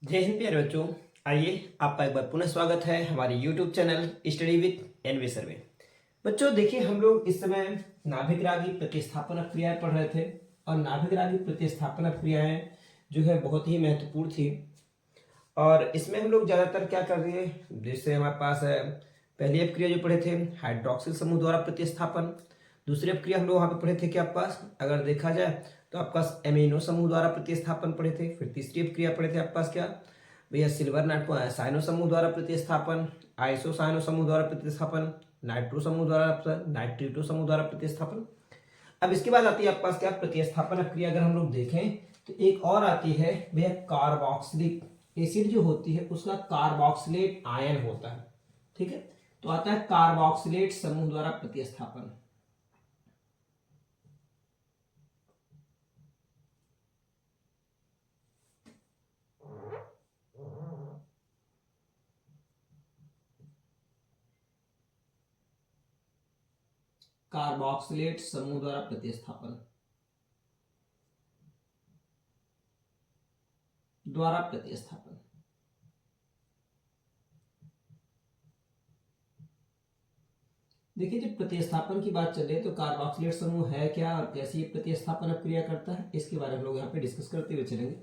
जय हिंद प्यारे बच्चों। आइए आपका एक बार पुनः स्वागत है हमारे YouTube channel study with NV sir में। बच्चों देखिए, हम लोग इस समय नाभिक रागी प्रतिस्थापन क्रियाएं पढ़ रहे थे और नाभिक रागी प्रतिस्थापन क्रियाएं जो है बहुत ही महत्वपूर्ण थी। और इसमें हम लोग ज़्यादातर क्या कर रहे हैं, जैसे हमारे पास है पहली अपक्रिया जो पढ़े थे हाइड्रोक्सिल समूह द्वारा प्रतिस्थापन। दूसरी अपक्रिया हम लोग वहाँ पे पढ़े थे कि आपके पास अगर देखा जाए तो आपके पास एमिनो समूह द्वारा प्रतिस्थापन पढ़े थे। फिर तीसरी अपक्रिया पढ़े थे आपके पास क्या भैया, सिल्वर साइनो समूह द्वारा प्रतिस्थापन, आइसो साइनो समूह द्वारा प्रतिस्थापन, नाइट्रो समूह द्वारा नाइट्रिटो समूह द्वारा प्रतिस्थापन। अब इसके बाद आती है आपके पास क्या प्रतिस्थापन क्रिया। अगर हम लोग देखें तो एक और आती है भैया कार्बोक्सिलिक एसिड जो होती है उसका कार्बोक्सिलेट आयन होता है। ठीक है, तो आता है कार्बोक्सिलेट समूह द्वारा प्रतिस्थापन। कार्बोक्सिलेट समूह द्वारा प्रतिस्थापन देखिए, जब प्रतिस्थापन की बात चल रही है तो कार्बोक्सिलेट समूह है क्या और कैसे ये प्रतिस्थापन क्रिया करता है, इसके बारे में लोग यहाँ पे डिस्कस करते हुए चलेंगे।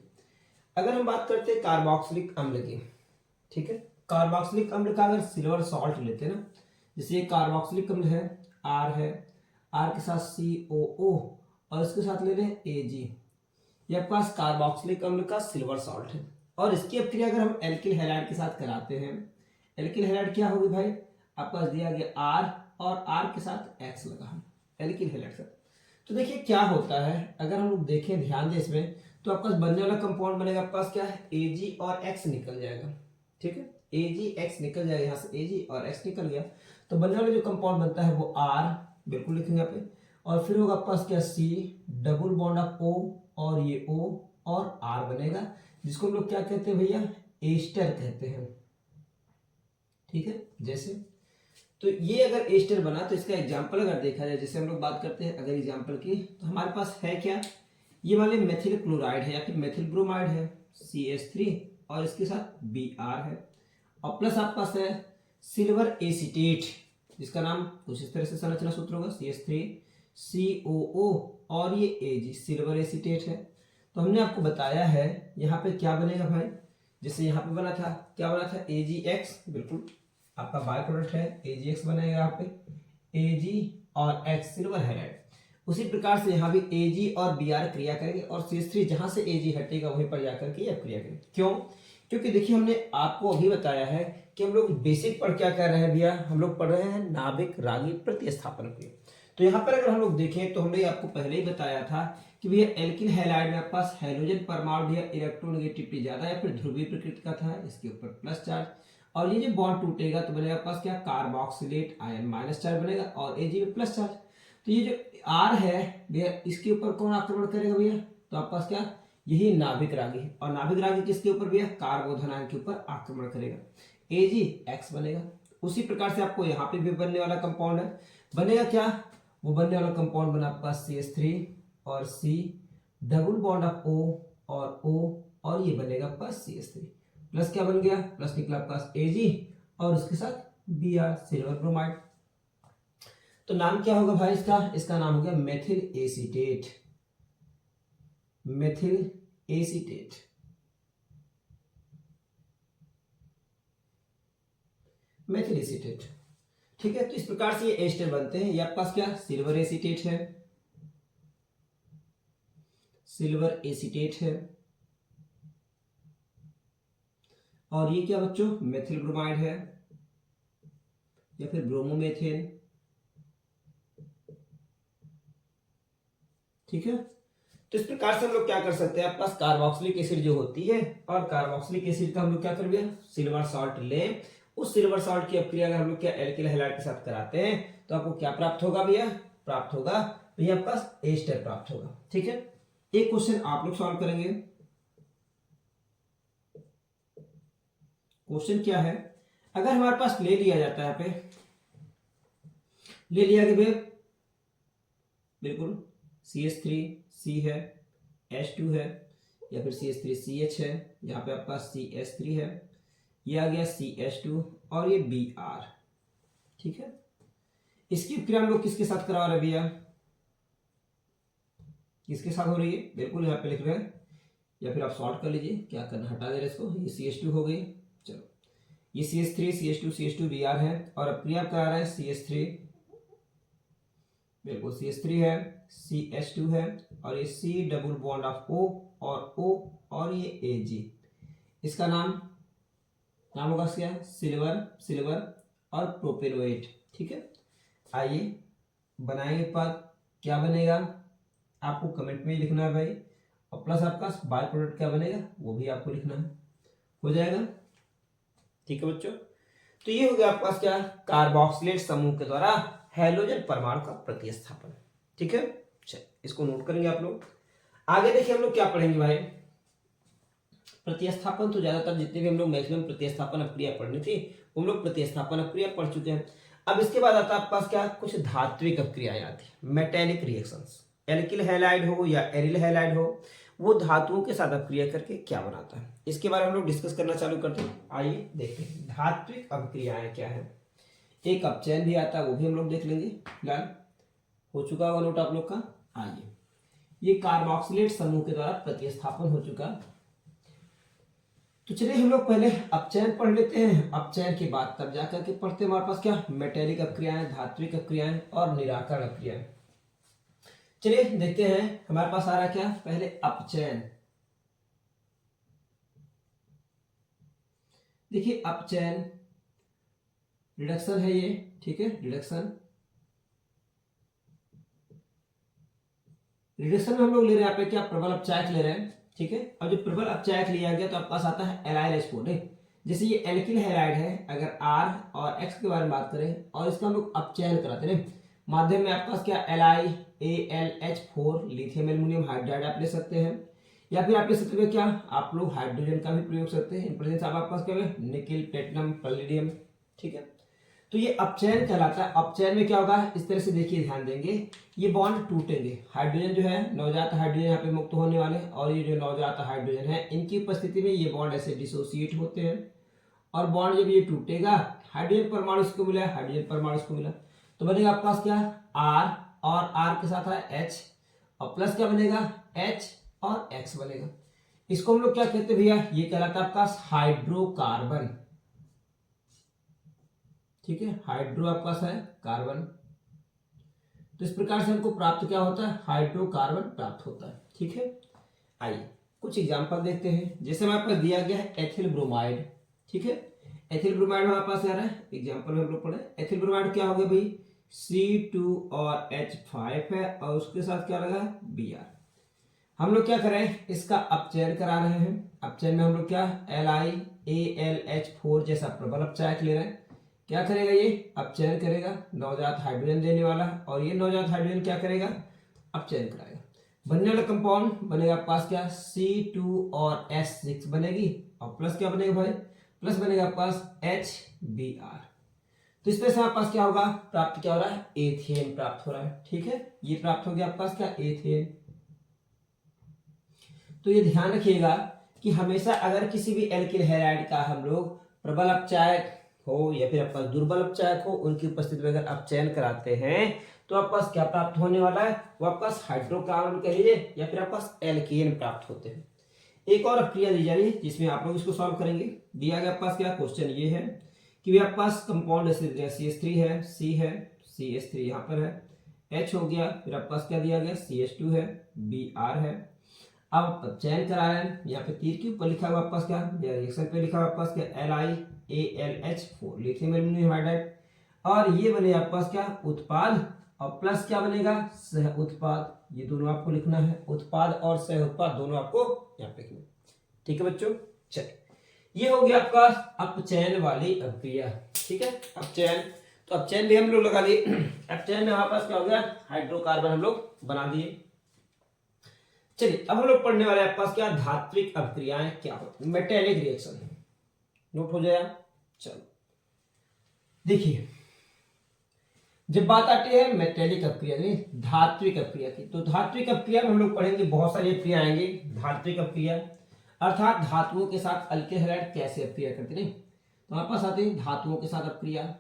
अगर हम बात करते हैं कार्बोक्सिलिक अम्ल की, ठीक है, कार्बोक्सिलिक अम्ल का अगर सिल्वर सॉल्ट लेते हैं ना, जैसे ये कार्बोक्सिलिक अम्ल है, आर के साथ COO और इसके साथ ले लें Ag। ये आपके पास कार्बोक्सिलिक अम्ल का सिल्वर सॉल्ट है। और इसकी अपक्रिया अगर हम एल्किल हैलाइड के साथ कराते हैं, एल्किल हैलाइड क्या होगी भाई, आपके पास दिया गया R और R के साथ X लगा है एल्किल हैलाइड का। तो देखिए क्या होता है, अगर हम लोग देखें ध्यान दें इसमें, तो आपके पास बनने वाला कंपाउंड बनेगा आपके पास क्या है Ag और X निकल जाएगा। ठीक है, AgX निकल जाएगा, यहाँ से Ag और X निकल गया तो बनने वाला जो कंपाउंड बनता है वो R, बिल्कुल लिखेंगे यहाँ पे। और फिर होगा आपके पास क्या C, double bond of O और ये O और R बनेगा, जिसको हम लोग क्या कहते हैं भैया, एस्टर कहते हैं। ठीक है, जैसे तो ये अगर एस्टर बना तो इसका एग्जाम्पल अगर देखा जाए, जैसे हम लोग बात करते हैं अगर एग्जाम्पल की, तो हमारे पास है क्या, ये मान लीजिए मेथिल क्लोराइड है या फिर मेथिल ब्रोमाइड है CH3 और इसके साथ Br है, और प्लस आपके पास है सिल्वर एसीटेट, जिसका नाम कुछ इस तरह से संरचना सूत्र होगा CH3 COO और ये Ag सिल्वर एसीटेट है। तो हमने आपको बताया है यहाँ पे क्या बनेगा भाई, जैसे यहाँ पे बना था क्या बना था AgX, बिल्कुल आपका बाय प्रोडक्ट है AgX बनेगा यहाँ पे Ag और X सिल्वर हैलाइड। उसी प्रकार से यहाँ भी Ag और Br क्रिया करेंगे और CH3 जहां से Ag हटेगा वहीं पर जाकर के यह क्रिया करेंगे। क्यों, क्योंकि देखिए हमने आपको अभी बताया है कि हम लोग बेसिक पर क्या कर रहे हैं भैया, हम लोग पढ़ रहे हैं नाभिक रागी प्रतिस्थापन क्रिया। तो यहाँ पर अगर हम लोग देखें तो हमने आपको पहले ही बताया था कि भैया एल्किल हैलाइड में आपके पास हाइड्रोजन परमाणु भैया इलेक्ट्रोनेगेटिविटी ज्यादा या फिर ध्रुवीय प्रकृति का था, इसके ऊपर प्लस चार्ज, और ये जो बॉन्ड टूटेगा तो बनेगा आपके पास क्या कार्बोक्सिलेट आयन माइनस चार्ज बनेगा और Ag में प्लस चार्ज। तो ये जो R है भैया इसके ऊपर कौन आक्रमण करेगा भैया, तो आपके पास क्या यही नाभिक रागी है, और नाभिक रागी किसके ऊपर भैया, कार्बोधन आयन के ऊपर आक्रमण करेगा, AgX बनेगा। उसी प्रकार से आपको यहाँ पे भी बनने वाला कंपाउंड है, बनेगा क्या, वो बनने वाला कंपाउंड बना आपके पास CH3 और C, double bond of O और O और ये बनेगा आपके पास CH3 प्लस क्या बन गया, प्लस निकला आपके पास Ag और उसके साथ Br सिल्वर ब्रोमाइड। तो नाम क्या होगा भाई इसका, इसका नाम हो गया methyl acetate, methyl acetate. Methyl acetate, ठीक है। तो इस प्रकार से ये एस्टर बनते हैं। ये आपके पास क्या सिल्वर एसीटेट है, सिल्वर एसीटेट है, और ये क्या बच्चों मेथिल ब्रोमाइड है या फिर ब्रोमोमेथेन। ठीक है, तो इस प्रकार से हम लोग क्या कर सकते हैं, आपके पास कार्बोक्सिलिक एसिड जो होती है और कार्बोक्सिलिक एसिड का हम लोग क्या कर दिया सिल्वर सॉल्ट लें, उस सिल्वर सॉल्ट की अपक्रिया अगर हम लोग क्या एल्किल हैलाइड के साथ कराते हैं तो आपको क्या प्राप्त होगा भैया, प्राप्त होगा भैया आपके पास एस्टर प्राप्त होगा। ठीक है, एक क्वेश्चन आप लोग सॉल्व करेंगे। क्वेश्चन क्या है, अगर हमारे पास ले लिया जाता है, यहाँ पे ले लिया कि भैया बिल्कुल CH3 C है, H2 है, या फिर CH3CH है, यहाँ पे आपका CH3 है, ये आ गया CH2 और ये Br। ठीक है, इसकी क्रिया हम लोग किसके साथ करा रहे हैं भैया, किसके साथ हो रही है, बिल्कुल यहाँ पे लिख रहे हैं, या फिर आप सॉल्व कर लीजिए, क्या करना, हटा दे रहे इसको, ये CH2 हो गई। चलो ये CH3 CH2 Br है और अब क्रिया करा रहे हैं CH3, बिल्कुल CH3 है, CH2 है और ये C double bond of O और O और ये Ag, इसका नाम होगा क्या, सिल्वर और प्रोपेनोएट। ठीक है, आइए बनाएंगे उत्पाद, क्या बनेगा आपको कमेंट में ही लिखना है भाई, और प्लस आपका बाय प्रोडक्ट क्या बनेगा वो भी आपको लिखना है, हो जाएगा। ठीक है बच्चों, तो ये हो गया आपके पास क्या, कार्बोक्सिलेट समूह के द्वारा हैलोजन परमाणु का प्रतिस्थापन। ठीक है, चलिए इसको नोट करेंगे आप लोग। आगे देखिए हम लोग क्या पढ़ेंगे भाई, प्रतिस्थापन तो ज्यादातर जितने भी हम लोग मैक्सिमम प्रतिस्थापन अपक्रिया पढ़नी थी हम लोग प्रतिस्थापन अपक्रिया पढ़ चुके हैं। अब इसके बाद आता है आपके पास क्या, कुछ धात्विक अपक्रियाएं आती है, मेटेलिक रिएक्शंस, एल्किल हैलाइड हो या एरिल हैलाइड हो, वो धातुओं के साथ अपक्रिया करके क्या बनाता है, इसके बारे में हम लोग डिस्कस करना चालू करते हैं। आइए देखते हैं धात्विक अपक्रियाएं क्या है। एक अपचयन भी आता है, वो भी हम लोग देख लेंगे, फिलहाल हो चुका होगा नोट आप लोग का। आइए, ये कार्बोक्सिलेट समूह के द्वारा प्रतिस्थापन हो चुका, तो चलिए हम लोग पहले अपचयन पढ़ लेते हैं, अपचयन के बाद तब जाकर के पढ़ते हैं हमारे पास क्या, मेटेलिक अपक्रियाएं, धात्विक अपक्रियाएं और निराकरण अपक्रियाएं। चलिए देखते हैं हमारे पास आ रहा क्या, पहले अपचयन। देखिए अपचयन रिडक्शन है ये, ठीक है, रिडक्शन में हम लोग ले रहे हैं यहाँ पे क्या, प्रबल अपचायक ले रहे हैं। ठीक है, अब जो प्रबल अपचायक लिया गया तो आपके पास आता है एलाइल H4। जैसे ये एल्किल हैलाइड है, अगर R और X के बारे में बात करें और इसका हम लोग अपचयन कराते हैं, माध्यम में आपके पास क्या, AlH4 लिथियम एल्युमिनियम हाइड्राइड आप ले सकते हैं, या फिर आप ले सकते हैं क्या, आप लोग हाइड्रोजन का भी प्रयोग करते हैं, इन प्रेजेंस आपके पास क्या है, निकिल, प्लेटिनम, पैलेडियम। ठीक है, तो ये अपचयन कहलाता है। अपचयन में क्या होगा, इस तरह से देखिए, ध्यान देंगे, ये बॉन्ड टूटेंगे, हाइड्रोजन जो है, नवजात हाइड्रोजन यहाँ पे मुक्त होने वाले, और ये जो नवजात हाइड्रोजन है इनकी उपस्थिति में ये बॉन्ड ऐसे डिसोसिएट होते हैं, और बॉन्ड जब ये टूटेगा, हाइड्रोजन परमाणु इसको मिला, हाइड्रोजन परमाणु इसको मिला, तो बनेगा आपके पास क्या, R और R के साथ है H, और प्लस क्या बनेगा, H और X बनेगा। इसको हम लोग क्या कहते हैं भैया, ये कहलाता है आपका हाइड्रोकार्बन। ठीक है, हाइड्रो आपका है कार्बन, तो इस प्रकार से हमको प्राप्त क्या होता है, हाइड्रोकार्बन प्राप्त होता है। ठीक है, आइए कुछ एग्जांपल देखते हैं, जैसे हमारे पास दिया गया है एथिल ब्रोमाइड। ठीक है, एथिल ब्रोमाइड हमारे पास आ रहा है, एग्जांपल में हम लोग पढ़े, एथिल ब्रोमाइड क्या हो गया भाई, C2 और H5 है और उसके साथ क्या लगा है, Br। हम लोग क्या करें, इसका अपचयन करा रहे हैं, अपचयन में हम लोग क्या, LiAlH4 जैसा प्रबल अपचायक ले रहे हैं, क्या करेगा, ये अपचयन करेगा, नवजात हाइड्रोजन देने वाला, और ये नवजात हाइड्रोजन क्या करेगा, अपचयन कराएगा, बनने वाला कंपाउंड बनेगा आपके पास क्या, C2 और H6 बनेगी, और प्लस क्या बनेगा भाई, प्लस बनेगा आपके पास HBr। तो इस तरह से आपके पास क्या होगा, प्राप्त क्या हो रहा है, एथेन प्राप्त हो रहा है। ठीक है, ये प्राप्त हो गया आपके पास क्या, एथेन। तो ये ध्यान रखिएगा कि हमेशा अगर किसी भी एल्किल हैलाइड का हम लोग प्रबल अपचायक हो या फिर आपका दुर्बल अपचायक हो, उनकी उपस्थिति में अगर अपचयन कराते हैं तो आपके पास क्या प्राप्त होने वाला है, वो आपके पास हाइड्रोकार्बन कह लीजिए या फिर आपके पास एल्केन प्राप्त होते हैं। एक और अपक्रिया दी जा रही है जिसमें आप लोग इसको सॉल्व करेंगे। दिया गया आपके पास क्या, क्वेश्चन ये है कि आपके पास कंपाउंड CH3 है, C है, CH3 यहाँ पर है, H हो गया, फिर आपके पास क्या दिया गया, CH2 है, Br है। अब चयन करा है, यहाँ पे तीर के ऊपर लिखा हुआ आपके पास क्या, रिएक्शन पे लिखा हुआ आपके पास क्या, LiAlH4 लिथियम एल्युमिनियम हाइड्राइड, और ये बने आपके पास क्या, उत्पाद, और प्लस क्या बनेगा, सह उत्पाद। ये दोनों आपको लिखना है, उत्पाद और सह उत्पाद दोनों आपको यहाँ पे लिखना। ठीक है बच्चों, चलिए ये हो गया आपका अपचयन वाली अपक्रिया। ठीक है, अपचयन, तो अपचयन भी हम लोग लगा दिए। अपचयन में हमारे पास क्या हो गया, हाइड्रोकार्बन हम लोग बना दिए। चलिए अब हम लोग पढ़ने वाले आपके पास क्या, धात्विक अपक्रियाएं क्या होती है, मेटेलिक रिएक्शन। नोट हो जाएगा, चलो देखिए जब बात आती है मेटेलिक अपक्रिया यानी धात्विक अपक्रिया की, तो धात्विक अपक्रिया में हम लोग पढ़ेंगे बहुत सारी अपक्रिया आएंगी। धात्विक अपक्रिया अर्थात धातुओं के साथ अल्किल हैलाइड कैसे अपक्रिया करते, नहीं तो हमारे पास आते हैं धातुओं के साथ अपक्रिया।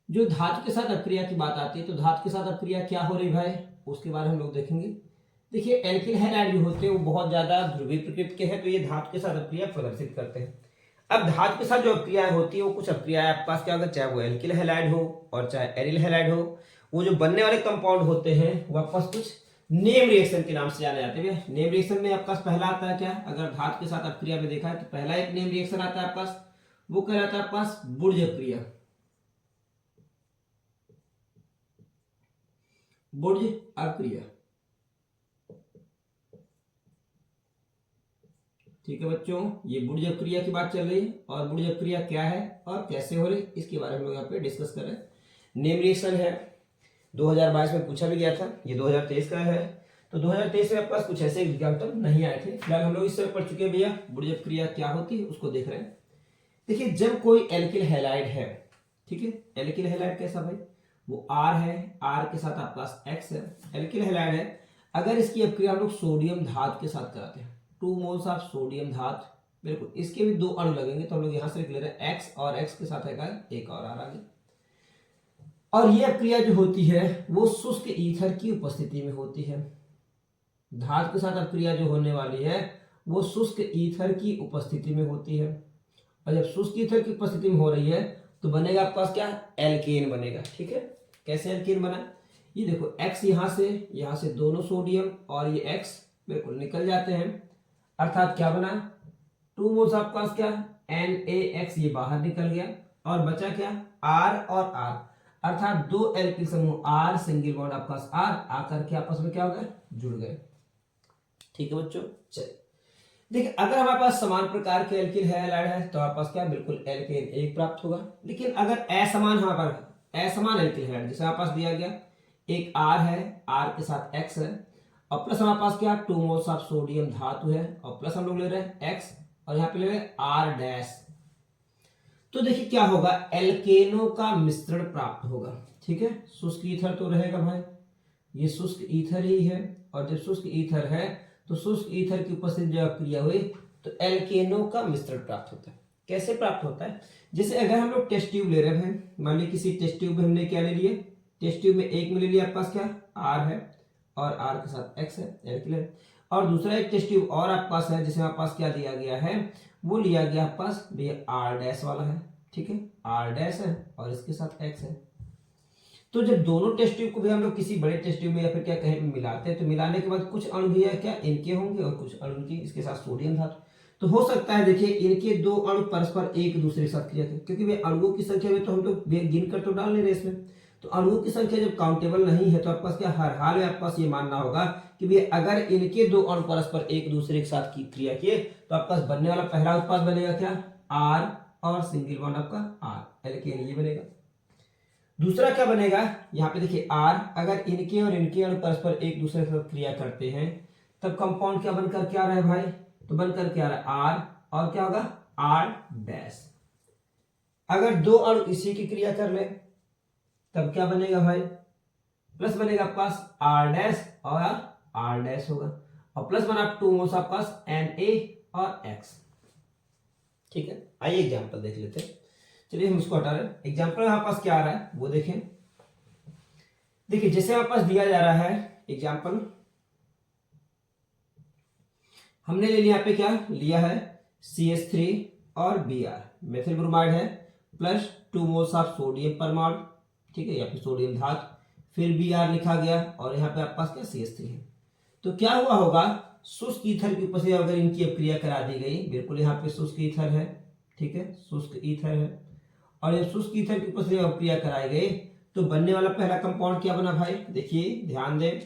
जो धातु के साथ अपक्रिया की बात आती है, तो धातु के साथ अपक्रिया क्या हो रही भाई, उसके बारे में हम लोग देखेंगे। देखिए एल्किल हैलाइड जो होते हैं वो बहुत ज्यादा ध्रुवीय प्रकृति के हैं, तो ये धातु के साथ अपक्रिया प्रदर्शित करते हैं। अब धातु के साथ जो अपक्रिया होती है वो कुछ अपक्रिया आपके पास क्या होगा, चाहे वो एल्किल हैलाइड हो और चाहे एरिल हैलाइड हो, वो जो बनने वाले कंपाउंड होते हैं वो आपके पास कुछ नेम रिएक्शन के नाम से जाने जाते हैं। नेम रिएक्शन में आपके पास पहला आता है क्या, अगर धातु के साथ अपक्रिया में देखा है तो पहला एक नेम रिएक्शन आता है आपके पास, वो कहलाता है आपके पास बुर्ज अपक्रिया। बुर्ज अपक्रिया, ठीक है बच्चों, ये बुर्ज अपक्रिया की बात चल रही है। और बुर्ज अपक्रिया क्या है और कैसे हो रही है इसके बारे में हम लोग यहाँ पे डिस्कस कर रहे हैं। नेम रिएक्शन है, 2022 में पूछा भी गया था, ये 2023 का है। तो 2023 में आपके पास कुछ ऐसे एग्जाम्पल नहीं आए थे, फिलहाल हम लोग इस समय पढ़ चुके हैं भैया बुर्ज अपक्रिया क्या होती है उसको देख रहे हैं। देखिए जब कोई एल्किल हैलाइड है, ठीक है, एल्किल हैलाइड कैसा भाई, वो R है, R के साथ आपके पास X है, एल्किल हैलाइड है। अगर इसकी अपक्रिया हम लोग सोडियम धातु के साथ कराते हैं, 2 मोल्स ऑफ सोडियम धातु, बिल्कुल इसके भी 2 अणु लगेंगे, तो हम लोग यहां से लिख ले रहे हैं X और X के साथ है एक और R आगे। और ये अपक्रिया जो होती है वो शुष्क ईथर की उपस्थिति में होती है। धातु के साथ अपक्रिया जो होने वाली है वो शुष्क ईथर की उपस्थिति में होती है। और जब शुष्क ईथर की उपस्थिति में हो रही है तो बनेगा आपके पास क्या, एल्केन बनेगा। ठीक है, कैसे एल्केन बना, ये देखो X यहां से दोनों सोडियम और ये X बिल्कुल निकल जाते हैं, अर्थात क्या बना, 2 मोल्स आपके पास क्या NaX ये बाहर निकल गया और बचा क्या R और R, अर्थात 2 एल्किल समूह R सिंगल बॉन्ड आपके पास R आकर के आपस में क्या हो गए, जुड़ गए। ठीक है बच्चों, चलिए देखिए अगर हमारे पास समान प्रकार के एल्किल हैलाइड है तो हमारे पास क्या बिल्कुल एल्केन एक प्राप्त होगा। लेकिन अगर असमान हमारे पास असमान एल्किल हैलाइड जैसे हमारे पास दिया गया, एक R है, R के साथ X है और प्लस हमारे पास क्या 2 मोल्स ऑफ सोडियम धातु है और प्लस हम लोग ले रहे हैं X और यहाँ पे ले रहे हैं R डैश, तो देखिए क्या होगा, एल्केनों का मिश्रण प्राप्त होगा। ठीक है, शुष्क ईथर तो रहेगा भाई, ये शुष्क ईथर ही है और जब शुष्क ईथर है तो शुष्क ईथर की उपस्थिति जब क्रिया हुई तो एल्केनों का मिश्रण प्राप्त होता है। कैसे प्राप्त होता है, जैसे अगर हम लोग टेस्ट ट्यूब ले रहे हैं, मान ली किसी टेस्ट ट्यूब में हमने क्या ले लिए, टेस्ट ट्यूब में एक में ले लिया आपके पास क्या R है और R के साथ X है एल्किल है, और दूसरा एक टेस्ट ट्यूब और आपके पास है जिसमें आपके पास क्या दिया गया है, वो लिया गया आपके पास भैया R डैश वाला है। ठीक है, R डैश है और इसके साथ X है। तो जब दोनों टेस्ट ट्यूब को भी हम लोग किसी बड़े टेस्ट ट्यूब में या फिर क्या कहीं मिलाते हैं तो मिलाने के बाद कुछ अणु भी है क्या इनके होंगे और कुछ अणु की इसके साथ सोडियम धातु, तो हो सकता है देखिए इनके 2 अणु परस्पर एक दूसरे के साथ क्रिया करें, क्योंकि वे अणुओं की संख्या में तो हम लोग गिन कर तो डाल नहीं रहे इसमें, तो अणुओं की संख्या जब काउंटेबल नहीं है तो आपके पास क्या हर हाल में आपके पास ये मानना होगा कि भाई अगर इनके 2 अणु परस्पर एक दूसरे के साथ की क्रिया किए तो आपके पास बनने वाला पहला उत्पाद बनेगा क्या R और सिंगल बॉन्ड आपका R एल्केन ये बनेगा। दूसरा क्या बनेगा, यहाँ पे देखिए R, अगर इनके और इनके अणु परस्पर एक दूसरे के साथ क्रिया करते हैं तब कंपाउंड क्या बनकर क्या आ रहा है भाई, तो बनकर क्या आ रहा है R और क्या होगा R डैश। अगर 2 अणु इसी की क्रिया कर ले तब क्या बनेगा भाई, प्लस बनेगा आपके पास R डैश और R डैश होगा और प्लस बना 2 मोल्स आपके पास Na और X। ठीक है, आइए एग्जांपल देख लेते हैं। चलिए हम इसको हटा रहे हैं, एग्जाम्पल हमारे पास क्या आ रहा है वो देखें। देखिए जैसे हमारे पास दिया जा रहा है एग्जाम्पल, हमने ले लिया, यहाँ पे क्या लिया है CH3 और Br मेथिल ब्रोमाइड है प्लस 2 मोल्स ऑफ सोडियम परमाणु, ठीक है, या फिर सोडियम धातु, फिर Br लिखा गया और यहाँ पे आपके पास क्या CH3 है। तो क्या हुआ होगा, शुष्क ईथर की उपस्थिति अगर इनकी अपक्रिया करा दी गई, बिल्कुल यहाँ पे शुष्क ईथर है, ठीक है, शुष्क ईथर है और जब शुष्क ईथर की उपस्थिति में अपक्रिया कराई गई तो बनने वाला पहला कंपाउंड क्या बना भाई, देखिए ध्यान दें,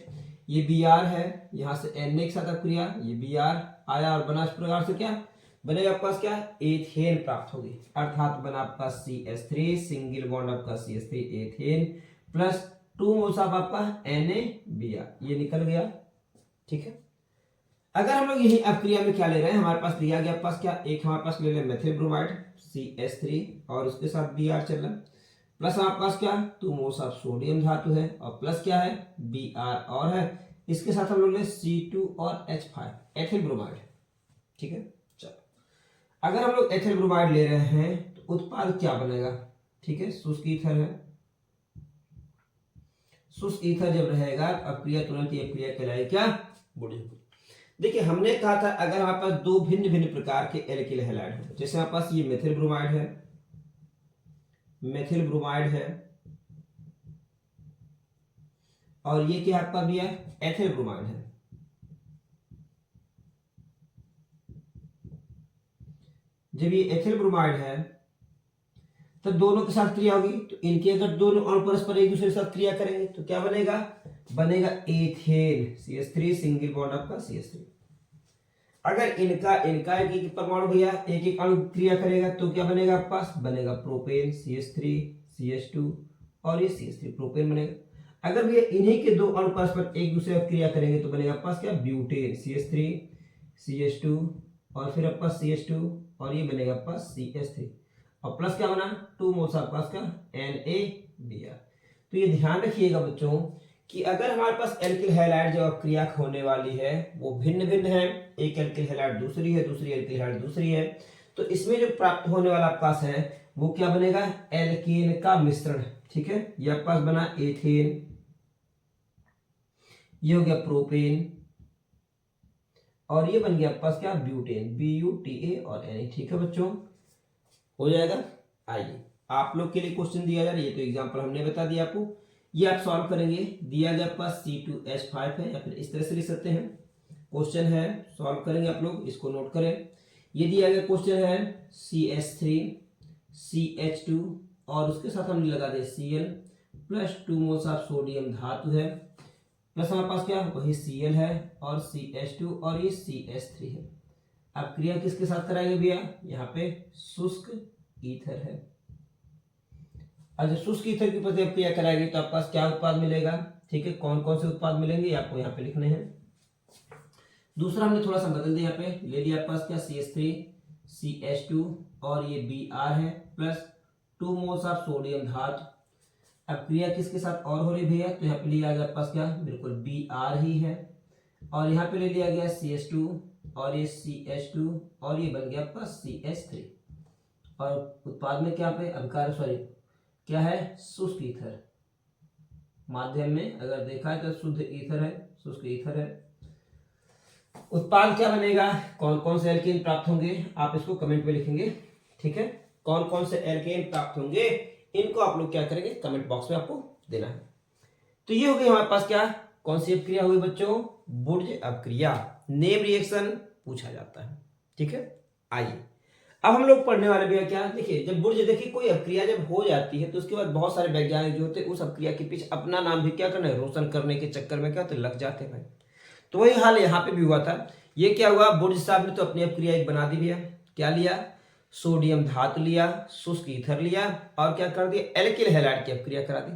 ये Br है, यहां से Na के साथ अपक्रिया, ये Br आया और बना इस प्रकार से क्या, बनेगा आपके पास क्या, एथेन प्राप्त होगी, अर्थात बना आपका CH3 सिंगल बॉन्ड आपका CH3 ethane plus 2 moles of आपका NaBr, ये निकल गया। ठीक है, अगर हम लोग यही अपक्रिया में क्या ले रहे हैं, हमारे पास दिया गया पास क्या, एक हमारे पास ले लें मेथिल ब्रोमाइड CH3 और उसके साथ Br चल रहा है, प्लस हमारे पास क्या 2 मोल्स ऑफ सोडियम धातु है और प्लस क्या है Br और है, इसके साथ हम लोग ले C2 और H5 एथिल ब्रोमाइड। ठीक है, चलो अगर हम लोग एथिल ब्रोमाइड ले रहे हैं तो उत्पाद क्या बनेगा, ठीक है, शुष्क ईथर है, शुष्क ईथर जब रहेगा अपक्रिया तुरंत ये अपक्रिया कहलाएगी क्या, बुढ़ी। देखिए हमने कहा था अगर हमारे पास दो भिन्न भिन्न प्रकार के एल्किल हैलाइड हो, जैसे हमारे पास ये मेथिल ब्रोमाइड है, मेथिल ब्रोमाइड है और ये क्या आपका भी है एथिल ब्रोमाइड है, जब ये एथिल ब्रोमाइड है तब दोनों के साथ क्रिया होगी, तो इनके अगर दोनों अणु परस्पर एक दूसरे के साथ क्रिया करेंगे तो क्या बनेगा, बनेगा एथेन CH3 सिंगल बॉन्ड आपका CH3। अगर इनका इनका एक परमाणु भैया एक एक अणु क्रिया करेगा तो क्या बनेगा आपके पास, बनेगा प्रोपेन CH3 CH2 और ये CH3 प्रोपेन बनेगा। अगर भैया इन्हीं के दो अणु परस्पर एक दूसरे से क्रिया करेंगे तो बनेगा आपके पास क्या, ब्यूटेन CH3 CH2 और फिर आपके पास CH2 और ये बनेगा आपके पास CH3 और प्लस क्या बना 2 मोल्स आपके पास का NaBr। तो ये ध्यान रखिएगा बच्चों कि अगर हमारे पास एल्किल हैलाइड जो क्रिया होने वाली है वो भिन्न भिन्न है, एक एल्किल हैलाइड दूसरी है, दूसरी एल्किल हैलाइड दूसरी है, तो इसमें जो प्राप्त होने वाला आपके पास है वो क्या बनेगा, एल्केन का मिश्रण। ठीक है, ये आपके पास बना एथेन, ये हो गया प्रोपेन और ये बन गया आपके पास क्या, ब्यूटेन BUTA और Na। ठीक है बच्चों, हो जाएगा। आइए आप लोग के लिए क्वेश्चन दिया जा रहा है, ये तो एग्जांपल हमने बता दिया आपको, ये आप सॉल्व करेंगे। दिया गया आपके पास C2H5 है या फिर इस तरह से लिख सकते हैं, क्वेश्चन है सॉल्व करेंगे आप लोग, इसको नोट करें। ये दिया गया क्वेश्चन है CH3 CH2 और उसके साथ हमने लगा दिया Cl plus 2 moles of sodium धातु है, प्लस हमारे पास क्या वही Cl है और CH2 और ये CH3 है। अब क्रिया किसके साथ कराएंगे भैया, यहाँ पे शुष्क ईथर है, और जब शुष्क ईथर की प्रति क्रिया कराएगी तो आपके पास क्या उत्पाद मिलेगा। ठीक है, कौन कौन से उत्पाद मिलेंगे आपको यहाँ पे लिखने हैं। दूसरा हमने थोड़ा सा बदल दिया, यहाँ पे ले लिया आपके पास क्या CH3 CH2 और ये Br है प्लस 2 मोल्स ऑफ सोडियम धातु। अब क्रिया किसके साथ और हो रही भैया, तो यहाँ पे लिया गया आपके पास क्या, बिल्कुल Br ही है और यहाँ पे ले लिया गया CH2 और ये CH2 और ये बन गया आपका CH3 और उत्पाद में क्या पे अभिकार सॉरी क्या है, शुष्क ईथर। माध्यम में अगर देखा है तो शुद्ध ईथर है, शुष्क ईथर है। उत्पाद क्या बनेगा, कौन कौन से एल्केन प्राप्त होंगे आप इसको कमेंट में लिखेंगे। ठीक है, कौन कौन से एल्केन प्राप्त होंगे इनको आप लोग क्या करेंगे, कमेंट बॉक्स में आपको देना है। तो ये हो गई हमारे पास क्या, कौन सी अपक्रिया हुई बच्चों, बुर्ज अपक्रिया, नेम रिएक्शन पूछा जाता है। ठीक है, आइए अब हम लोग पढ़ने वाले भैया क्या, देखिए जब बुर्ज देखिए कोई अपक्रिया जब हो जाती है तो उसके बाद बहुत सारे वैज्ञानिक जो होते हैं उस अपक्रिया के पीछे अपना नाम भी क्या करना है, रोशन करने के चक्कर में क्या होते लग जाते हैं भाई। तो वही हाल यहाँ पे भी हुआ था। ये क्या हुआ, बुर्ज साहब ने तो अपनी अपक्रिया एक बना दी भैया, क्या लिया, सोडियम धातु लिया, शुष्क ईथर लिया और क्या कर दिया, एल्किल हैलाइड की अपक्रिया करा दी।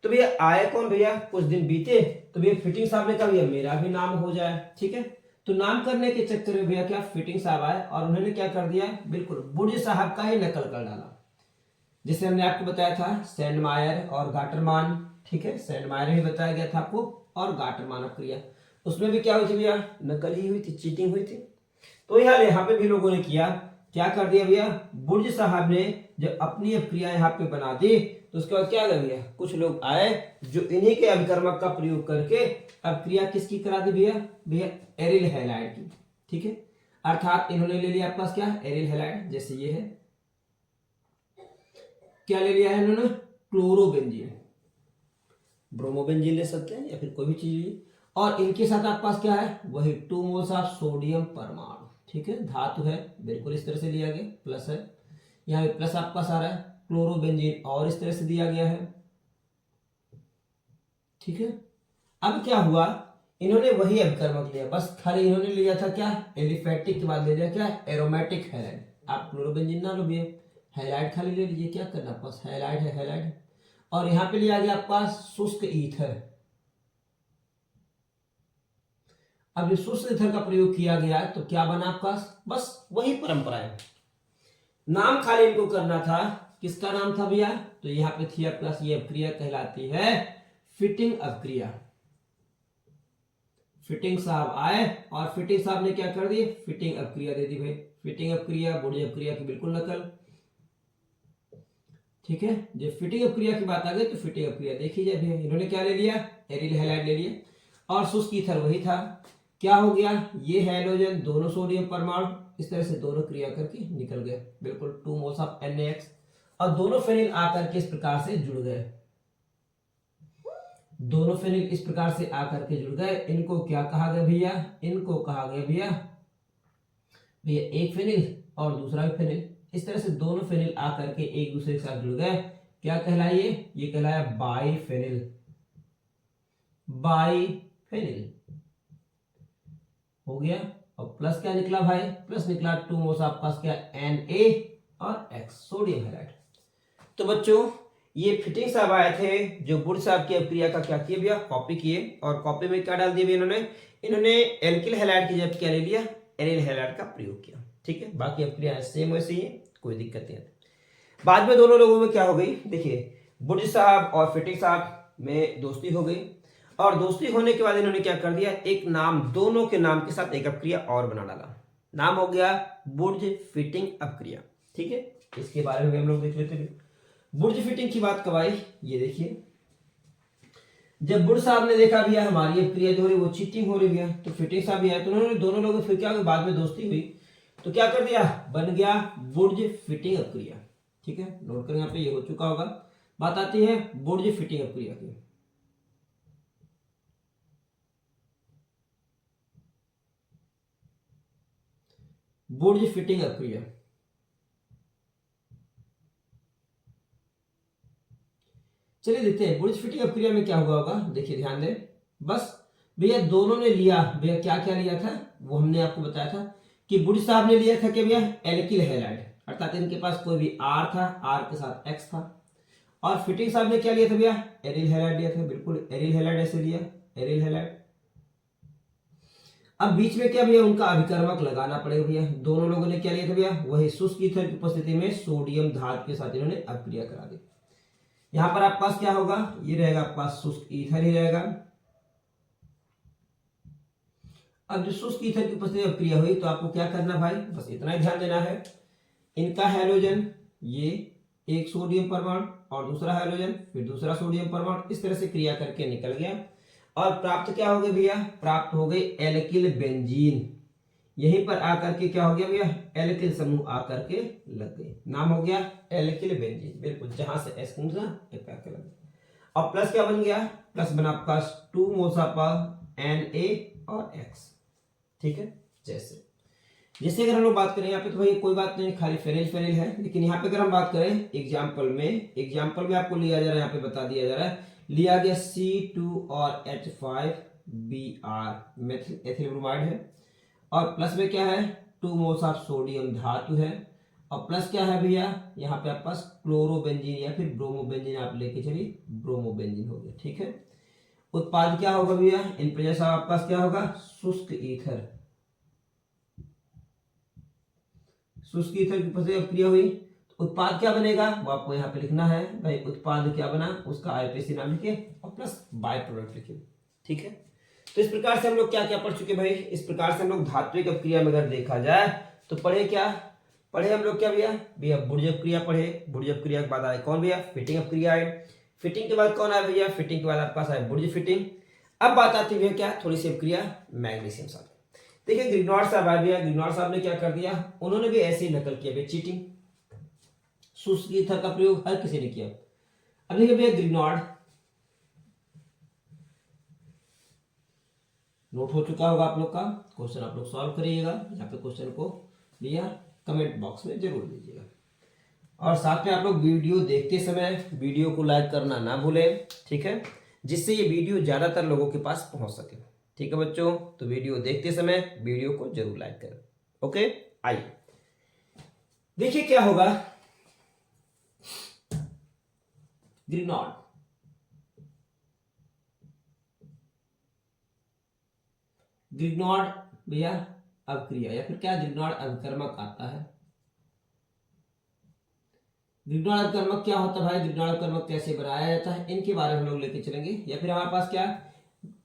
तो भैया आए कौन भैया, कुछ दिन बीते तो भैया फिटिंग साहब ने कहा भैया मेरा भी नाम हो जाए। ठीक है, तो नाम करने के चक्कर में भैया क्या फिटिंग साहब आए और उन्होंने क्या कर दिया, बिल्कुल बुर्ज साहब का ही नकल कर डाला। जिसे हमने आपको बताया था सैंडमायर और गाटरमान। ठीक है, सैंडमायर ही बताया गया था आपको और गाटरमान अपक्रिया, उसमें भी क्या हुई थी भैया, नकल ही हुई थी, चीटिंग हुई थी। तो यार यहाँ पे भी लोगों ने किया, क्या कर दिया भैया, बुर्ज साहब ने जब अपनी अपक्रिया यहाँ पे बना दी तो उसके बाद क्या कर दिया, कुछ लोग आए जो इन्हीं के अभिकर्मक का प्रयोग करके अपक्रिया किसकी करा दी भैया, भैया एरिल हैलाइड की। ठीक है, अर्थात इन्होंने ले लिया आपके पास क्या, एरिल हैलाइड, जैसे ये है, क्या ले लिया है इन्होंने, क्लोरोबेंजीन, ब्रोमोबेंजीन ले सकते हैं या फिर कोई भी चीज, और इनके साथ आपके पास क्या है, वही 2 मोल्स ऑफ सोडियम परमाणु। ठीक है, धातु है, बिल्कुल इस तरह से लिया गया, प्लस है, यहाँ प्लस आपका पास आ रहा है, क्लोरोबेंजीन और इस तरह से दिया गया है। ठीक है, अब क्या हुआ, इन्होंने वही अभिकर्मक लिया, बस खाली इन्होंने लिया था क्या, एलिफेटिक के बाद ले लिया क्या, एरोमेटिक हैलाइड। आप क्लोरोबेंजीन ना लो भैया, हैलाइड खाली ले लीजिए, क्या करना पास, हैलाइड है हैलाइड। और यहाँ पे लिया गया आपका शुष्क ईथर। अब ये शुष्क ईथर का प्रयोग किया गया तो क्या बना आपका, बस वही परंपरा है। नाम खाली इनको करना था, किसका नाम था भैया, तो यहाँ पे थी आपके पास ये अभिक्रिया कहलाती है फिटिंग अभिक्रिया। फिटिंग साहब आए और फिटिंग साहब ने क्या कर दी, फिटिंग अभिक्रिया दे दी भाई। फिटिंग अभिक्रिया बुर्ज अभिक्रिया की बिल्कुल नकल, ठीक है। जब फिटिंग अभिक्रिया की बात आ गई तो फिटिंग अभिक्रिया देखी जाए भैया, इन्होंने क्या ले लिया, एरिल हैलाइड ले लिया और शुष्क ईथर वही था। क्या हो गया, ये हैलोजन दोनों सोडियम परमाणु इस तरह से दोनों क्रिया करके निकल गए, बिल्कुल 2 मोल्स ऑफ NaX, और दोनों फेनिल आकर के इस प्रकार से जुड़ गए। दोनों फेनिल इस प्रकार से आकर के जुड़ गए। इनको क्या कहा गया भैया, इनको कहा गया भैया एक फेनिल और दूसरा भी फेनिल, इस तरह से दोनों फेनिल आकर के एक दूसरे के साथ जुड़ गए। क्या कहलाए ये कहलाया बाईफेनिल। बाईफेनिल हो गया। और प्लस क्या निकला भाई, प्लस निकला 2 मोल्स आपके पास क्या, Na और X सोडियम हैलाइड। तो बच्चों ये फिटिंग साहब आए थे जो बुर्ज साहब की अभिक्रिया का क्या किए भैया, कॉपी किए, और कॉपी में क्या डाल दिया इन्होंने एल्किल हैलाइड की जगह क्या ले लिया, एरिल हैलाइड का प्रयोग किया, ठीक है। बाकी अभिक्रिया सेम वैसे ही है, कोई दिक्कत नहीं है। बाद में दोनों लोगों में क्या हो गई, देखिए बुर्ज साहब और फिटिंग साहब में दोस्ती हो गई, और दोस्ती होने के बाद इन्होंने क्या कर दिया, एक नाम, दोनों के नाम के साथ एक अभिक्रिया और बना डाला, नाम हो गया बुर्ज फिटिंग अभिक्रिया, ठीक है। इसके बारे में हम लोग देख लेते हैं। बुर्ज फिटिंग की बात कब आई, ये देखिए, जब बुर्ज साहब ने देखा भैया हमारी अभिक्रिया जो हो रही वो चीटिंग हो रही है, तो फिटिंग साहब भी आए, तो उन्होंने दोनों लोगों फिर क्या, बाद में दोस्ती हुई तो क्या कर दिया, बन गया बुर्ज फिटिंग अभिक्रिया, ठीक है। नोट करें यहाँ पे, ये हो चुका होगा। बात आती है बुर्ज फिटिंग अभिक्रिया की। बुर्ज फिटिंग अभिक्रिया, चलिए देखते हैं बुर्ज फिटिंग अभिक्रिया में क्या हुआ होगा। देखिए ध्यान दें, बस भैया दोनों ने लिया, भैया क्या क्या लिया था वो हमने आपको बताया था कि बुर्ज साहब ने लिया था कि भैया एल्किल हैलाइड, अर्थात इनके पास कोई भी R था, R के साथ X था। और फिटिंग साहब ने क्या लिया था भैया, एरिल हैलाइड लिया था, बिल्कुल एरिल हैलाइड ऐसे लिया, एरिल हैलाइड। अब बीच में क्या भैया, उनका अभिकर्मक लगाना पड़ेगा भैया। दोनों लोगों ने क्या लिया था भैया, वही शुष्क ईथर की उपस्थिति में सोडियम धातु के साथ इन्होंने अभिक्रिया करा दी। यहां पर आपके पास क्या होगा, ये रहेगा आपके पास शुष्क ईथर ही रहेगा। अब जो शुष्क ईथर की उपस्थिति में अभिक्रिया हुई तो आपको क्या करना भाई, बस इतना ही ध्यान देना है, इनका हैलोजन ये एक सोडियम परमाणु और दूसरा हैलोजन फिर दूसरा सोडियम परमाणु, इस तरह से क्रिया करके निकल गया और प्राप्त क्या हो गई भैया, प्राप्त हो गई एल्किल बेंजीन। यहीं पर आकर के क्या हो गया भैया, एल्किल समूह आकर के लग गए, नाम हो गया एल्किल बेंजीन, बिल्कुल जहां से एस लग गया। और प्लस क्या बन गया, प्लस बना आपका 2 मोल्स Na और X, ठीक है। जैसे अगर हम लोग बात करें यहाँ पे तो भाई कोई बात नहीं, खाली फेनिल फेनिल है, लेकिन यहाँ पे अगर हम बात करें एग्जाम्पल में आपको लिया जा रहा है, यहाँ पे बता दिया जा रहा है, लिया गया C2 और H5Br मेथिल एथिल ब्रोमाइड है, और प्लस में क्या है 2 मोल्स ऑफ सोडियम धातु है, और प्लस क्या है भैया यहाँ पे आपके पास क्लोरोबेंजीन या फिर ब्रोमोबेंजीन आप लेके चलिए, ब्रोमोबेंजीन हो गया, ठीक है। उत्पाद क्या होगा भैया, इन पर जैसा आपके पास क्या होगा, शुष्क ईथर। शुष्क ईथर की उपस्थिति में क्रिया हुई तो उत्पाद क्या बनेगा वो आपको यहाँ पे लिखना है भाई, उत्पाद क्या बना उसका आईपीसी नाम लिखिए और प्लस बाय प्रोडक्ट लिखिए, ठीक है। तो इस प्रकार से हम लोग क्या क्या पढ़ चुके भाई, इस प्रकार से हम लोग धात्विक अपक्रिया में अगर देखा जाए तो पढ़े क्या, पढ़े हम लोग क्या भैया बुर्ज अपक्रिया पढ़े, बुर्ज अपक्रिया के बाद आए कौन भैया, फिटिंग अपक्रिया आए, फिटिंग के बाद कौन आया भैया, फिटिंग के बाद आपके पास आए बुर्ज फिटिंग। अब बात आती है क्या थोड़ी सी अपक्रिया मैग्नीशियम साहब। देखिए ग्रिग्नॉर्ड साहब आ गया, ग्रिग्नॉर्ड साहब ने क्या कर दिया, उन्होंने भी ऐसे ही नकल किया भैया, चीटिंग, शुष्क ईथर का प्रयोग हर किसी ने किया। अब देखिए भैया ग्रिग्नॉर्ड नोट हो चुका होगा आप लोग का, क्वेश्चन आप लोग सॉल्व करिएगा, यहाँ पे क्वेश्चन को भैया कमेंट बॉक्स में जरूर दीजिएगा, और साथ में आप लोग वीडियो देखते समय वीडियो को लाइक करना ना भूलें, ठीक है, जिससे ये वीडियो ज्यादातर लोगों के पास पहुंच सके। ठीक है बच्चों, तो वीडियो देखते समय वीडियो को जरूर लाइक करें। ओके, आइए देखिए क्या होगा। ग्रिग्नॉड, ग्रिग्नॉड भैया अवक्रिया या फिर क्या ग्रिग्नॉड अभिकर्मक आता है। ग्रिग्नॉड अभिकर्मक क्या होता है भाई, ग्रिग्नॉड अभिकर्मक कैसे बनाया जाता है, इनके बारे में हम लोग लेके चलेंगे। या फिर हमारे पास क्या,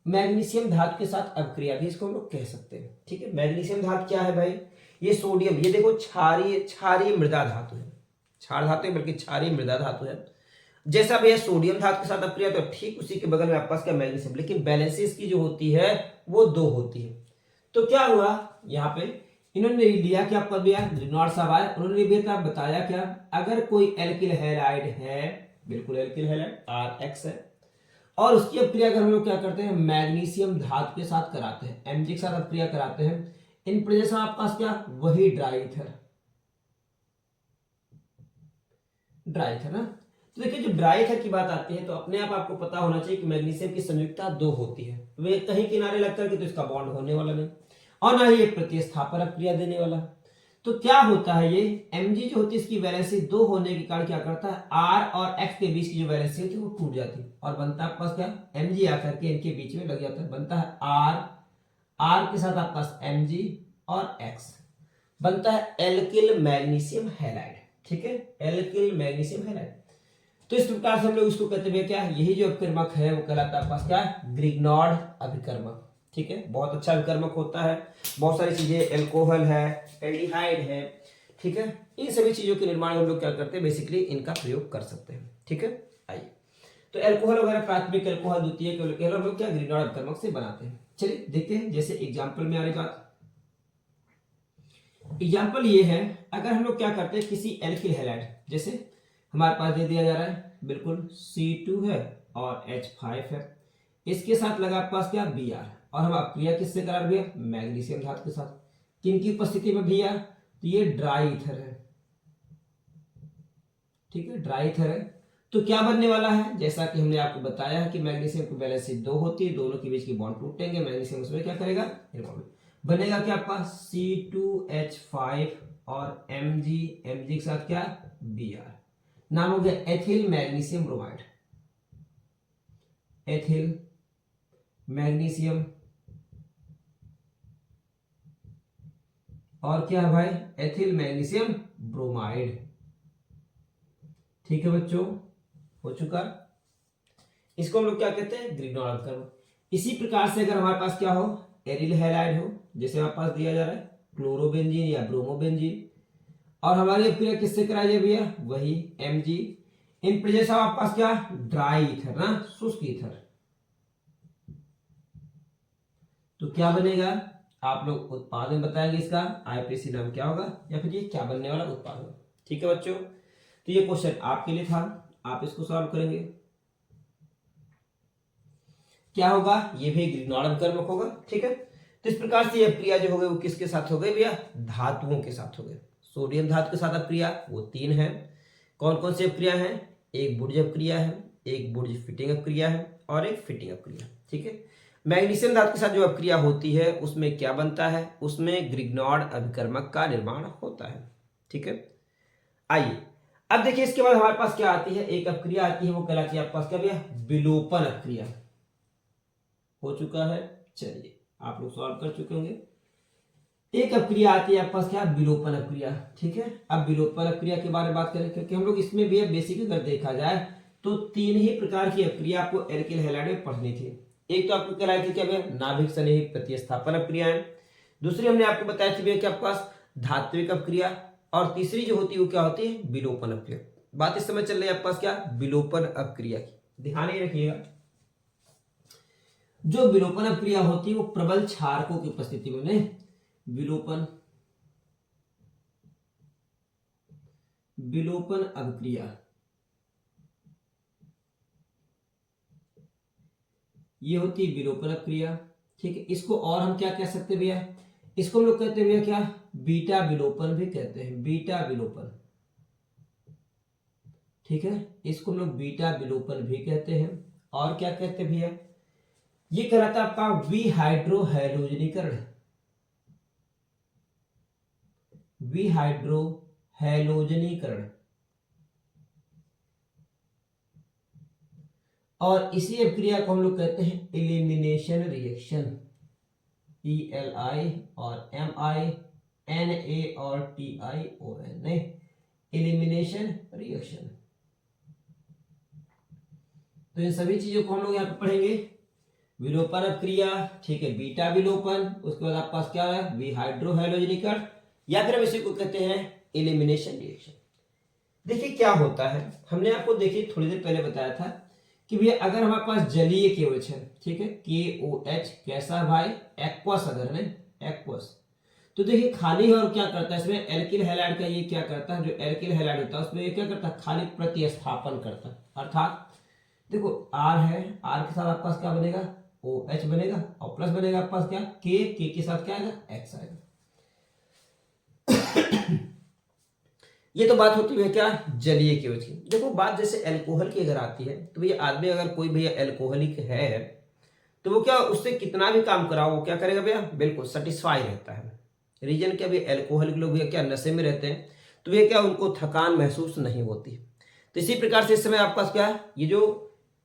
मैग्नीशियम धातु के साथ अभिक्रिया भी इसको हम लोग कह सकते हैं। ठीक है, मैग्नीशियम धातु क्या है भाई, ये सोडियम, ये देखो क्षारीय मृदा धातु है, क्षार धातु है बल्कि क्षारीय मृदा धातु है। जैसा भैया सोडियम धातु के साथ अभिक्रिया, तो ठीक उसी के बगल में आपके पास क्या, मैग्नीशियम, लेकिन बैलेंसेस की जो होती है वो 2 होती है। तो क्या हुआ यहाँ पे, इन्होंने लिया क्या पद भैया, ग्रिग्नॉड साहब आए, उन्होंने भी बताया क्या, अगर कोई एल्किल हैलाइड है, बिल्कुल एल्किल हैलाइड RX है, और उसकी अभिक्रिया अगर हम लोग क्या करते हैं, मैग्नीशियम धातु के साथ कराते हैं, Mg के साथ अभिक्रिया कराते हैं, इन प्रेजेंस में आपके पास क्या, वही ड्राई ईथर ना। तो देखिए जो ड्राई ईथर की बात आती है, तो अपने आप आपको पता होना चाहिए कि मैग्नीशियम की संयुक्ता 2 होती है, वे कहीं किनारे लगकर के तो इसका बॉन्ड होने वाला नहीं, और ना ही ये प्रतिस्थापन अभिक्रिया देने वाला। तो क्या होता है, ये Mg जो होती है इसकी वैलेंसी 2 होने के कारण क्या करता है, R और X के बीच की जो वैलेंसी होती है वो टूट जाती है, और बनता है आपके पास क्या, Mg आकर के इनके बीच में लग जाता है, बनता है R के साथ आपके पास Mg और X, बनता है एल्किल मैग्नीशियम हैलाइड। ठीक है, एल्किल मैग्नीशियम हैलाइड। तो इस प्रकार से हम लोग इसको कहते हैं क्या, यही जो अभिकर्मक है वो कहलाता है आपके पास क्या, ग्रिग्नॉड अभिकर्मक। ठीक है, बहुत अच्छा अभिकर्मक होता है, बहुत सारी चीजें, एल्कोहल है, एल्डिहाइड है, ठीक है, इन सभी चीजों के निर्माण हम लोग क्या करते हैं, बेसिकली इनका प्रयोग कर सकते हैं। ठीक है, आइए, तो एल्कोहल वगैरह, प्राथमिक एल्कोहल, द्वितीयक एल्कोहल, हम लोग क्या ग्रिग्नॉड अभिकर्मक से बनाते हैं। चलिए देखते हैं, जैसे एग्जाम्पल में आ रही बात, एग्जाम्पल ये है, अगर हम लोग क्या करते हैं, किसी एल्किल हैलाइड, जैसे हमारे पास दे दिया जा रहा है, बिल्कुल C2 है और H5 है, इसके साथ लगा आपके पास क्या, Br, और हम अभिक्रिया किससे करा रहे हैं, मैग्नीशियम धातु के साथ, किनकी उपस्थिति में भैया, तो ये ड्राई ईथर है। ठीक है, ड्राई ईथर है, तो क्या बनने वाला है, जैसा कि हमने आपको बताया है कि मैग्नीशियम की वैलेंसी 2 होती है, दोनों के बीच की बॉन्ड टूटेंगे, मैग्नीशियम उसमें क्या करेगा, बनेगा क्या आपका C2H5 और Mg के साथ क्या, Br, नाम हो गया ethyl magnesium bromide, ethyl magnesium, और क्या है भाई, एथिल मैग्नीशियम ब्रोमाइड। ठीक है बच्चों, हो चुका, इसको हम लोग क्या कहते हैं, ग्रिग्नॉड अभिकर्मक। इसी प्रकार से अगर हमारे पास क्या हो, एरिल हैलाइड हो, जैसे हमारे पास दिया जा रहा है क्लोरोबेंजीन या ब्रोमोबेंजीन, और हमारी अभिक्रिया किससे कराई जाए भैया, वही Mg, इन प्रेजेंस ऑफ आपके पास क्या, ड्राई ईथर ना, शुष्क ईथर, तो क्या बनेगा, आप लोग उत्पाद में बताएंगे इसका IPC नाम क्या होगा, या फिर ये क्या बनने वाला उत्पाद होगा। ठीक है बच्चों, तो ये क्वेश्चन आपके लिए था, आप इसको सॉल्व करेंगे, क्या होगा, ये भी ग्रिग्नॉड अभिकर्मक होगा। ठीक है, तो इस प्रकार से अभिक्रिया जो हो गई वो किसके साथ हो गई भैया, धातुओं के साथ हो गए। सोडियम धातु के साथ अभिक्रिया वो 3 है, कौन कौन सी अभिक्रिया है, एक बुर्ज अभिक्रिया है, एक बुर्ज फिटिंग अभिक्रिया है, और एक फिटिंग अभिक्रिया। ठीक है, मैग्नीशियम धातु के साथ जो अभिक्रिया होती है उसमें क्या बनता है, उसमें ग्रिग्नॉड अभिकर्मक का निर्माण होता है। ठीक है, आइए अब देखिए, इसके बाद हमारे पास क्या आती है, एक अभिक्रिया आती है, वो कहलाती है आपके पास क्या भैया, विलोपन अभिक्रिया। हो चुका है, चलिए आप लोग सॉल्व कर चुके होंगे। एक अभिक्रिया आती है आपके पास क्या, विलोपन अभिक्रिया। ठीक है, अब विलोपन अभिक्रिया के बारे में बात करें, क्योंकि हम लोग इसमें भी बेसिक अगर देखा जाए तो 3 ही प्रकार की अभिक्रिया आपको एल्किल हैलाइड में पढ़नी थी। एक तो आपको कहलाई थी क्या भैया, नाभिक सन्निहित प्रतिस्थापन अभिक्रियाएं, दूसरी हमने आपको बताया थी भैया कि आपके पास धात्विक अभिक्रिया, और तीसरी जो होती है वो क्या होती है, विलोपन अभिक्रिया। बात इस समय चल रही है आपके पास क्या, विलोपन अभिक्रिया की, ध्यान ही रखिएगा। जो विलोपन अभिक्रिया होती है वो प्रबल क्षारकों की उपस्थिति में, विलोपन अभिक्रिया, ये होती है विलोपन अभिक्रिया। ठीक है, इसको और हम क्या कह सकते हैं भैया, इसको हम लोग कहते हैं भैया क्या, बीटा विलोपन भी कहते हैं, बीटा विलोपन। ठीक है, इसको हम लोग बीटा विलोपन भी कहते हैं, और क्या कहते हैं भैया, ये कहलाता है आपका विहाइड्रोहैलोजनीकरण। विहाइड्रोहैलोजनीकरण। और इसी अभिक्रिया को हम लोग कहते हैं एलिमिनेशन रिएक्शन। ELI और MINA और TION, एलिमिनेशन रिएक्शन। तो इन सभी चीजों को हम लोग यहाँ पे पढ़ेंगे। विलोपन अभिक्रिया, ठीक है, बीटा विलोपन, उसके बाद आपके पास क्या है, विहाइड्रोहैलोजनीकरण, या फिर हम इसी को कहते हैं एलिमिनेशन रिएक्शन। देखिए क्या होता है, हमने आपको देखिए थोड़ी देर पहले बताया था कि भैया अगर हमारे पास जलीय KOH है, ठीक है, KOH कैसा भाई, एक्वस, अगर नहीं एक्वस, तो देखिए खाली है और क्या करता है इसमें एल्किल हैलाइड का ये क्या करता है, जो एल्किल हैलाइड होता है उसमें ये क्या करता है, खाली प्रतिस्थापन करता है। अर्थात देखो R है, R के साथ आपके पास क्या बनेगा, OH बनेगा, और प्लस बनेगा आपके पास क्या, K के साथ क्या आएगा, X आएगा। ये तो बात होती है क्या, जलीय KOH की। देखो बात जैसे अल्कोहल की अगर आती है, तो भैया आदमी अगर कोई भैया अल्कोहलिक है तो वो क्या, उससे कितना भी काम कराओ वो क्या करेगा भैया, बिल्कुल सेटिस्फाई रहता है। रीजन क्या भैया, अल्कोहलिक लोग भैया क्या नशे में रहते हैं, तो भैया क्या उनको थकान महसूस नहीं होती। तो इसी प्रकार से इस समय आपके पास क्या है, ये जो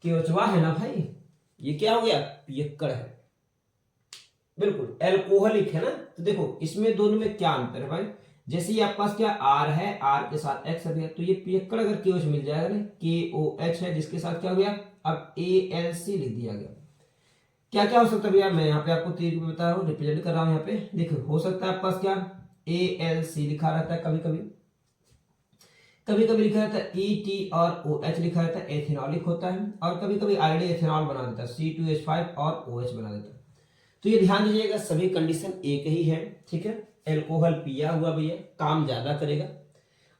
KOH है ना भाई, ये क्या हो गया, पियक्कड़ है, बिल्कुल अल्कोहलिक है ना। तो देखो इसमें दोनों में क्या अंतर है भाई, जैसे ये आपके पास क्या R है, R के साथ X है, तो ये पियक्कड़ अगर KOH मिल जाएगा ना, KOH है, जिसके साथ क्या हो गया, अब ALC लिख दिया गया। क्या क्या हो सकता है भैया, मैं यहाँ पे आपको तीर में बता रहा हूँ, रिप्रेजेंट कर रहा हूँ यहाँ पे। देखो हो सकता है आपके पास क्या, ALC लिखा रहता है, कभी कभी लिखा रहता है ET और OH लिखा रहता है, एथेनॉलिक होता है, और कभी कभी ऑलरेडी एथेनॉल बना देता है, C2H5 और OH बना देता है। तो ये ध्यान दीजिएगा, सभी कंडीशन एक ही है, ठीक है। एल्कोहल पिया हुआ भैया काम ज्यादा करेगा,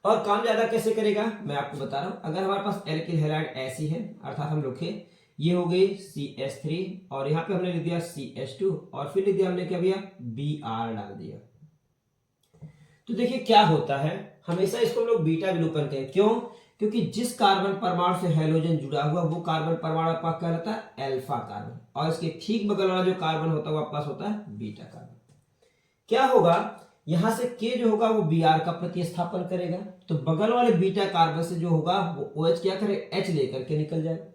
और काम ज्यादा कैसे करेगा मैं आपको बता रहा हूं। अगर हमारे पास एल्किल हैलाइड ऐसी है, अर्थात हम लिखे ये हो गई CH3, और यहाँ पे हमने लिख दिया CH2, और फिर लिख दिया हमने क्या भैया, Br डाल दिया। तो देखिए क्या होता है, हमेशा इसको हम लोग बीटा विलोपन कहते हैं। क्यों, क्योंकि जिस कार्बन परमाणु से हैलोजन जुड़ा हुआ वो कार्बन परमाणु आपका क्या रहता है, अल्फा कार्बन, और इसके ठीक बगल वाला जो कार्बन होता है वो आपके पास होता है बीटा कार्बन। क्या होगा, यहां से K जो होगा वो Br का प्रतिस्थापन करेगा, तो बगल वाले बीटा कार्बन से जो होगा वो OH क्या करे, H लेकर के निकल जाएगा।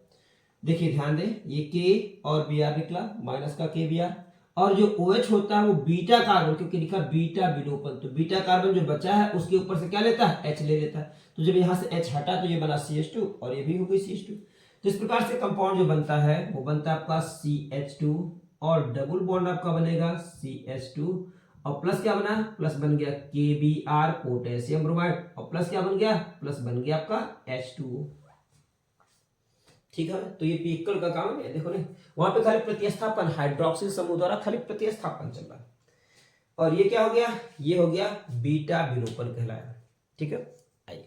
देखिए ध्यान दें, ये K और Br निकला, माइनस का KBr, और जो OH होता है वो बीटा कार्बन, क्योंकि लिखा बीटा विलोपन, तो बीटा कार्बन जो बचा है उसके ऊपर से क्या लेता है, H ले लेता है। तो जब यहां से H हटा तो ये बना CH2, और ये भी हो गई CH2। तो इस प्रकार से कंपाउंड जो बनता है वो बनता है आपका CH2, और डबल बॉन्ड आपका बनेगा CH2, और प्लस क्या बना, प्लस बन गया KBr पोटेशियम ब्रोमाइड, और प्लस क्या बन गया, प्लस बन गया आपका H2O। ठीक है, तो ये पियक्कड़ का काम है। देखो नहीं, वहां पे खाली प्रतिस्थापन, हाइड्रोक्सिल समूह द्वारा खाली प्रतिस्थापन चल रहा है, और ये क्या हो गया, ये हो गया बीटा विलोपन कहलाया। ठीक है, आइए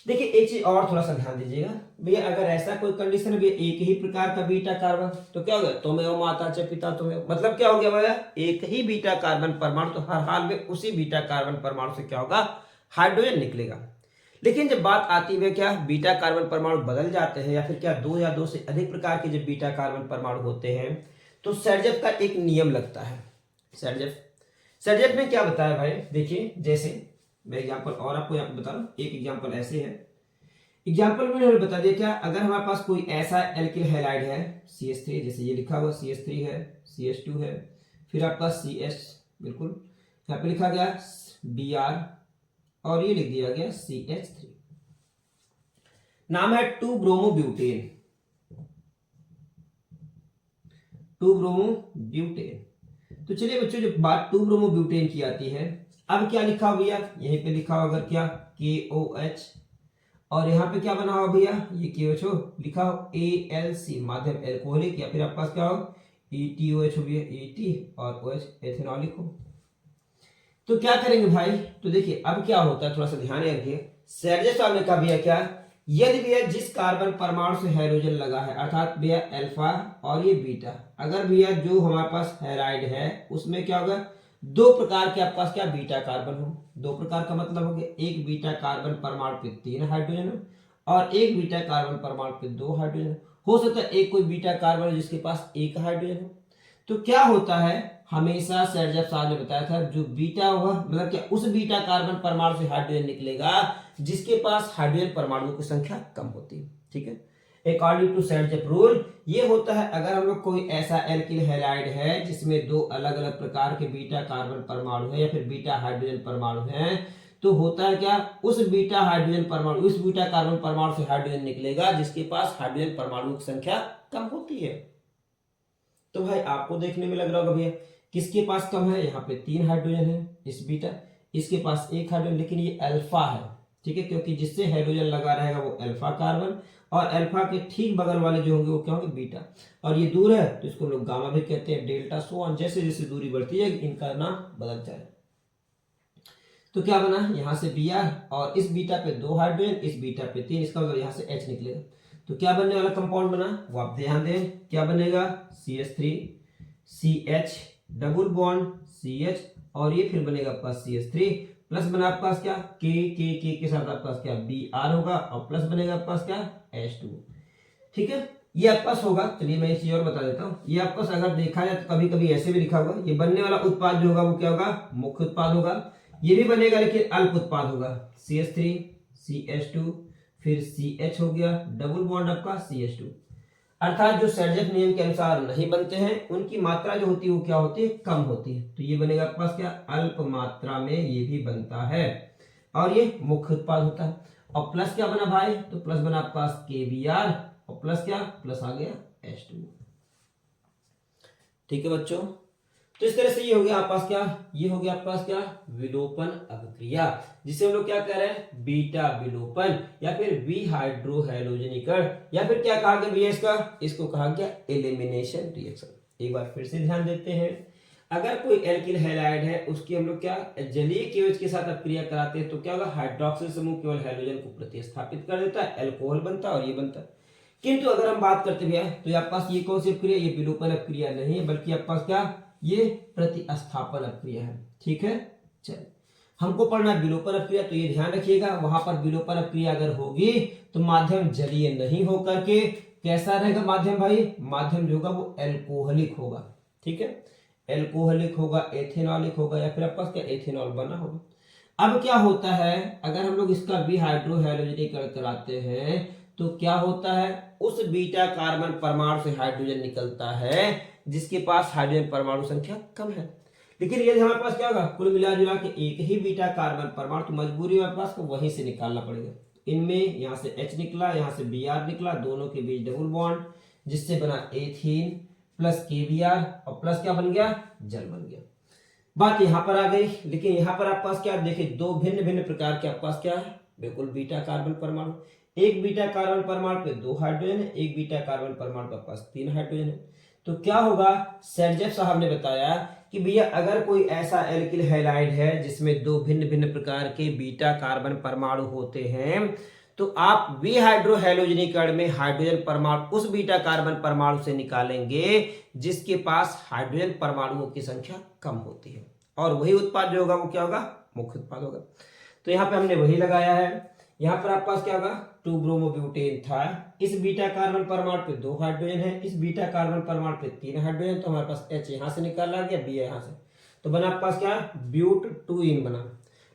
देखिए एक चीज और थोड़ा सा ध्यान दीजिएगा भैया, अगर ऐसा कोई कंडीशन है भैया एक ही प्रकार का बीटा कार्बन, तो क्या हो गया, तुमेव माता च पिता तुमेव, मतलब क्या हो गया भैया, एक ही बीटा कार्बन परमाणु, तो हर हाल में उसी बीटा कार्बन परमाणु से क्या होगा, हाइड्रोजन निकलेगा। लेकिन जब बात आती है क्या, बीटा कार्बन परमाणु बदल जाते हैं, या फिर क्या दो या दो से अधिक प्रकार के जब बीटा कार्बन परमाणु होते हैं, तो सर्जफ का एक नियम लगता है। सर्जफ में क्या बताया भाई, देखिए जैसे मैं एग्जांपल और आपको यहाँ पे बता रहा हूँ, एक एग्जांपल ऐसे है। एग्जांपल में उन्होंने बता दिया क्या, अगर हमारे पास कोई ऐसा एल्किल हैलाइड है CH3, जैसे ये लिखा हुआ CH3 है, CH2 है, फिर आपका CH, बिल्कुल यहाँ पे लिखा गया Br, और ये लिख दिया गया CH3, नाम है 2-ब्रोमोब्यूटेन। 2-ब्रोमोब्यूटेन। तो चलिए बच्चों, जब बात 2-ब्रोमोब्यूटेन की आती है, अब क्या लिखा हो भैया, यहीं पे लिखा हो अगर क्या KOH, और यहाँ पे क्या बना हो भैया, ये KOH हो, लिखा हो ALC माध्यम एल्कोहलिक, या फिर आपके पास क्या हो ETOH हो भैया, ET और OH एथेनॉलिक हो। तो क्या करेंगे भाई, तो देखिए अब क्या होता है, थोड़ा सा ध्यान रखिए। सर्जफ साहब ने कहा भैया क्या, यदि भैया जिस कार्बन परमाणु से हाइड्रोजन लगा है, अर्थात भैया अल्फा और ये बीटा, अगर भैया जो हमारे पास हैलाइड है उसमें क्या होगा, दो प्रकार के आपके पास क्या बीटा कार्बन हो, दो प्रकार का मतलब हो गया, एक बीटा कार्बन परमाणु पे 3 हाइड्रोजन हो, और एक बीटा कार्बन परमाणु पे 2 हाइड्रोजन, हो सकता है एक कोई बीटा कार्बन है जिसके पास एक हाइड्रोजन है। तो क्या होता है, हमेशा सर जब साहब ने बताया था जो बीटा हुआ मतलब क्या उस बीटा कार्बन परमाणु से हाइड्रोजन निकलेगा जिसके पास हाइड्रोजन परमाणुओं की संख्या कम होती है। ठीक है, अकॉर्डिंग टू सेरजेफ रूल ये होता है अगर हम लोग कोई ऐसा एल्किल हैलाइड है जिसमें दो अलग अलग प्रकार के बीटा कार्बन परमाणु है या फिर बीटा हाइड्रोजन परमाणु है, तो होता है क्या, उस बीटा हाइड्रोजन परमाणु उस बीटा कार्बन परमाणु से हाइड्रोजन निकलेगा जिसके पास हाइड्रोजन परमाणुओं की संख्या कम होती है। तो भाई आपको देखने में लग रहा होगा भैया किसके पास कम है, यहाँ पे 3 हाइड्रोजन है इस बीटा, इसके पास 1 हाइड्रोजन, लेकिन ये अल्फा है। ठीक है, क्योंकि जिससे हाइड्रोजन लगा रहेगा वो अल्फा कार्बन और अल्फा के ठीक बगल वाले जो होंगे वो क्या होंगे, बीटा, और ये दूर है तो इसको लोग गामा भी कहते हैं, डेल्टा, सो ऑन, जैसे जैसे दूरी बढ़ती है इनका नाम बदलता है। तो क्या बना, यहाँ से Br और इस बीटा पे 2 हाइड्रोजन, इस बीटा पे 3, इसका मतलब यहाँ से H निकलेगा। तो क्या बनने वाला कंपाउंड बना वो आप ध्यान दें, क्या बनेगा, CH3 CH double bond CH और ये फिर बनेगा आपका CH3 प्लस बना आपके पास क्या K के साथ आपके पास क्या Br होगा और प्लस बनेगा आपके पास क्या H2। ठीक है, ये आपके पास होगा। चलिए मैं एक चीज और बता देता हूँ, ये आपके पास अगर देखा जाए तो कभी कभी ऐसे भी लिखा होगा, ये बनने वाला उत्पाद जो होगा वो क्या होगा, मुख्य उत्पाद होगा। ये भी बनेगा लेकिन अल्प उत्पाद होगा, CH3 CH2 फिर CH हो गया डबल बॉन्ड आपका CH2, अर्थात जो सेरजेफ नियम के अनुसार नहीं बनते हैं उनकी मात्रा जो होती है वो क्या होती है, कम होती है। तो ये बनेगा आपके पास क्या, अल्प मात्रा में ये भी बनता है और ये मुख्य उत्पाद होता है। और प्लस क्या बना भाई, तो प्लस बना आपके पास KBr और प्लस क्या, प्लस आ गया H2। ठीक है बच्चों, तो इस तरह से ये हो गया आपके पास क्या, ये हो गया आपके पास क्या, विलोपन अभिक्रिया, जिसे हम लोग क्या कह रहे हैं, बीटा विलोपन या फिर विहाइड्रोहैलोजनीकरण या फिर क्या कहा गया भैया इसको कहा गया एलिमिनेशन रिएक्शन। एक बार फिर से ध्यान देते हैं, अगर कोई एल्किल हैलाइड है उसकी हम लोग क्या जलीय केवच के साथ अपक्रिया कराते हैं तो क्या होगा, हाइड्रोक्सिल समूह केवल हाइड्रोजन को प्रतिस्थापित कर देता है, अल्कोहल बनता है और ये बनता है। किंतु अगर हम बात करते हैं तो आपके पास ये कौन सी अपक्रिया, ये विलोपन अपक्रिया नहीं है बल्कि आपके पास क्या, ये प्रतिस्थापन अपक्रिया है। ठीक है, चलिए हमको पढ़ना है विलोपन अपक्रिया, तो ये ध्यान रखिएगा वहां पर विलोपन अपक्रिया अगर होगी तो माध्यम जलीय नहीं होकर के कैसा रहेगा माध्यम भाई, माध्यम जो होगा वो एल्कोहलिक होगा। ठीक है, एल्कोहलिक होगा, एथेनॉलिक होगा या फिर आपके पास क्या एथेनॉल बना होगा। अब क्या होता है, अगर हम लोग इसका विहाइड्रोहैलोजनीकरण कराते हैं तो क्या होता है, उस बीटा कार्बन परमाणु से हाइड्रोजन निकलता है जिसके पास हाइड्रोजन परमाणु संख्या कम है। लेकिन यदि हमारे पास क्या होगा, कुल मिला जुला के एक ही बीटा कार्बन परमाणु, तो मजबूरी में पास को वहीं से निकालना पड़ेगा। इनमें यहाँ से H निकला, यहाँ से Br निकला, दोनों के बीच डबल बॉन्ड जिससे बना एथीन प्लस KBr और प्लस क्या बन गया, जल बन गया। बात यहाँ पर आ गई, लेकिन यहाँ पर आपके पास क्या देखिए, दो भिन्न भिन्न प्रकार के आपके पास क्या है, बिल्कुल बीटा कार्बन परमाणु, एक बीटा कार्बन परमाणु पे 2 हाइड्रोजन है, एक बीटा कार्बन परमाणु के पास 3 हाइड्रोजन है। तो क्या होगा, सेरजेफ साहब ने बताया कि भैया अगर कोई ऐसा एल्किल हैलाइड है जिसमें दो भिन्न भिन्न प्रकार के बीटा कार्बन परमाणु होते हैं तो आप विहाइड्रोहैलोजनीकरण में हाइड्रोजन परमाणु उस बीटा कार्बन परमाणु से निकालेंगे जिसके पास हाइड्रोजन परमाणुओं की संख्या कम होती है और वही उत्पाद जो होगा वो क्या होगा, मुख्य उत्पाद होगा। तो यहाँ पे हमने वही लगाया है। यहाँ पर आपके पास क्या होगा, 2 ब्रोमोब्यूटेन था, इस बीटा कार्बन परमाणु पे 2 हाइड्रोजन है, इस बीटा कार्बन परमाणु पे 3 हाइड्रोजन, तो हमारे पास H यहाँ से निकाला गया, B यहाँ से, तो बना आपके पास क्या, ब्यूट 2 इन बना।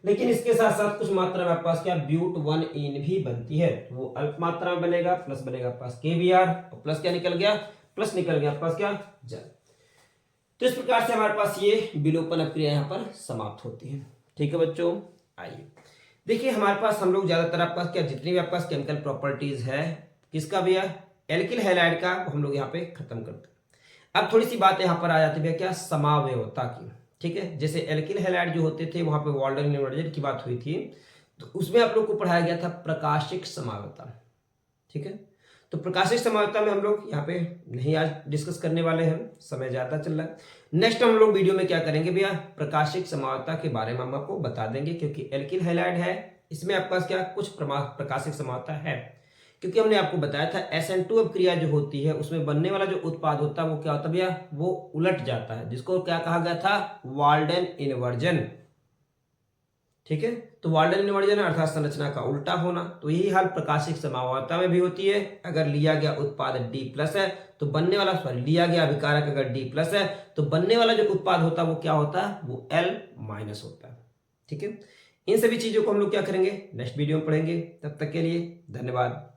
लेकिन इसके साथ साथ कुछ मात्रा में आपके पास क्या ब्यूट 1 इन भी बनती है, तो वो अल्प मात्रा में बनेगा, प्लस बनेगा आपके पास KBr और प्लस क्या निकल गया, प्लस निकल गया आपके पास क्या, जल। तो इस प्रकार से हमारे पास ये विलोपन अपक्रिया यहाँ पर समाप्त होती है। ठीक है बच्चों, आइए देखिए हमारे पास हम लोग ज्यादातर आपके पास क्या जितनी भी आपके पास केमिकल प्रॉपर्टीज है किसका भैया, एल्किल हैलाइड का, हम लोग यहाँ पे खत्म करते हैं। अब थोड़ी सी बात यहाँ पर आ जाती है क्या, समावयवता की। ठीक है, जैसे एल्किल हैलाइड जो होते थे वहां पे वाल्डन इन्वर्जन की बात हुई थी, तो उसमें आप लोग को पढ़ाया गया था प्रकाशिक समावयवता। ठीक है, तो प्रकाशिक समावयवता में हम लोग यहाँ पे नहीं आज डिस्कस करने वाले हैं, समय ज्यादा चल रहा है। नेक्स्ट हम लोग वीडियो में क्या करेंगे भैया, प्रकाशिक समावयवता के बारे में हम आपको बता देंगे, क्योंकि एल्किल हैलाइड है इसमें आपके पास क्या कुछ प्रकाशिक समावयवता है, क्योंकि हमने आपको बताया था SN2 अपक्रिया जो होती है उसमें बनने वाला जो उत्पाद होता है वो क्या होता है भैया, वो उलट जाता है, जिसको क्या कहा गया था, वाल्डन इन्वर्जन। ठीक है। तो वाल्डन इन्वर्जन अर्थात संरचना का उल्टा होना, तो यही हाल प्रकाशिक समवायता में भी होती है। अगर लिया गया उत्पाद D+ है तो बनने वाला, सॉरी लिया गया अभिकारक अगर D+ है तो बनने वाला जो उत्पाद होता है वो क्या होता है, वो L- होता है। ठीक है। इन सभी चीजों को हम लोग क्या करेंगे, नेक्स्ट वीडियो में पढ़ेंगे। तब तक के लिए धन्यवाद।